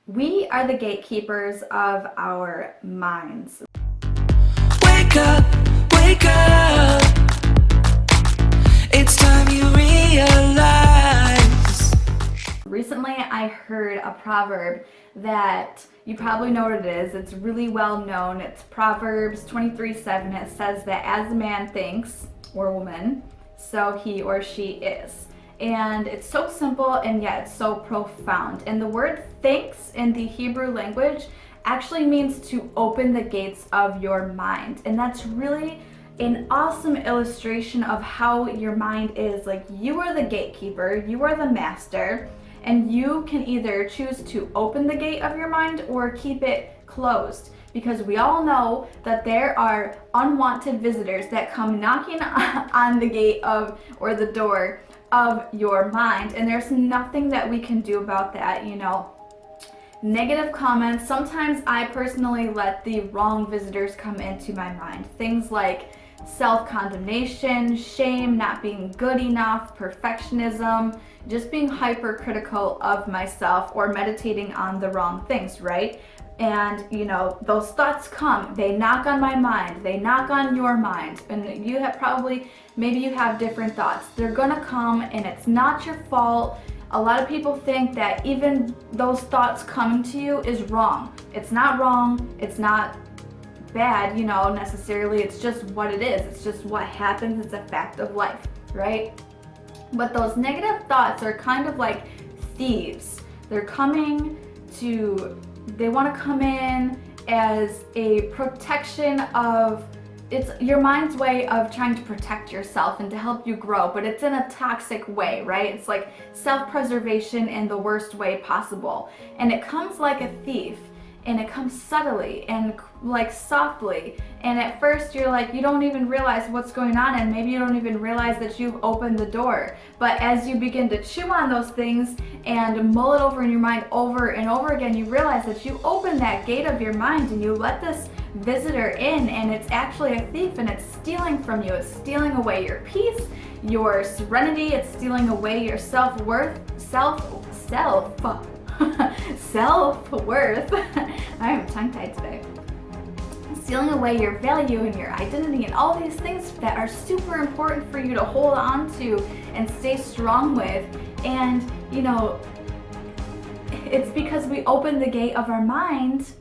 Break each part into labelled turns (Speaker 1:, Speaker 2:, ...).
Speaker 1: We are the gatekeepers of our minds.
Speaker 2: Wake up, wake up. It's time you realize.
Speaker 1: Recently, I heard a proverb that you probably know what it is. It's really well known. It's Proverbs 23:7. It says that as a man thinks, or woman, so he or she is. And it's so simple and yet it's so profound. And the word thinks in the Hebrew language actually means to open the gates of your mind. And that's really an awesome illustration of how your mind is. Like, you are the gatekeeper, you are the master, and you can either choose to open the gate of your mind or keep it closed. Because we all know that there are unwanted visitors that come knocking on the gate of, or the door of your mind, and there's nothing that we can do about that. Negative comments, sometimes I personally let the wrong visitors come into my mind. Things like self-condemnation, shame, not being good enough, perfectionism, just being hypercritical of myself, or meditating on the wrong things, right? And those thoughts come, they knock on my mind, they knock on your mind, and you have maybe you have different thoughts. They're gonna come, and it's not your fault. A lot of people think that even those thoughts coming to you is wrong. It's not wrong, it's not bad, necessarily. It's just what it is. It's just what happens. It's a fact of life, right? But those negative thoughts are kind of like thieves. They want to come in as a protection of, it's your mind's way of trying to protect yourself and to help you grow, but it's in a toxic way, right? It's like self-preservation in the worst way possible. And it comes like a thief, and it comes subtly and like softly. And at first you're like, you don't even realize what's going on, and maybe you don't even realize that you've opened the door. But as you begin to chew on those things and mull it over in your mind over and over again, you realize that you opened that gate of your mind and you let this visitor in, and it's actually a thief, and it's stealing from you. It's stealing away your peace, your serenity. It's stealing away your self-worth, self-worth. I am tongue-tied today. Stealing away your value and your identity and all these things that are super important for you to hold on to and stay strong with. And it's because we opened the gate of our mind.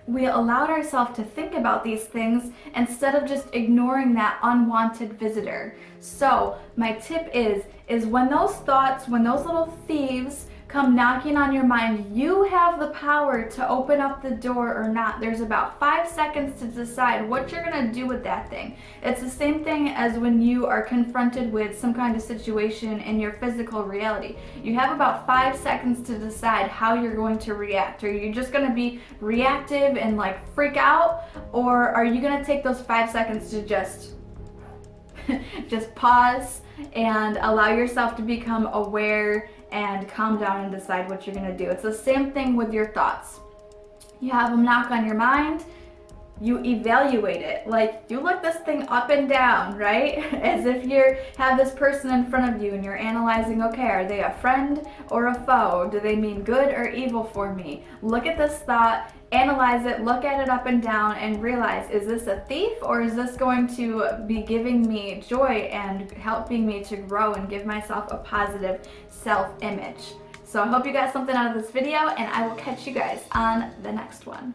Speaker 1: We allowed ourselves to think about these things instead of just ignoring that unwanted visitor. So my tip is when those thoughts, when those little thieves come knocking on your mind, you have the power to open up the door or not. There's about 5 seconds to decide what you're gonna do with that thing. It's the same thing as when you are confronted with some kind of situation in your physical reality. You have about 5 seconds to decide how you're going to react. Are you just gonna be reactive and like freak out, or are you gonna take those 5 seconds to just pause and allow yourself to become aware and calm down and decide what you're gonna do? It's the same thing with your thoughts. You have them knock on your mind, you evaluate it. Like, you look this thing up and down, right? As if you have this person in front of you and you're analyzing, okay, are they a friend or a foe? Do they mean good or evil for me? Look at this thought, analyze it, look at it up and down, and realize, is this a thief, or is this going to be giving me joy and helping me to grow and give myself a positive self-image? So I hope you got something out of this video, and I will catch you guys on the next one.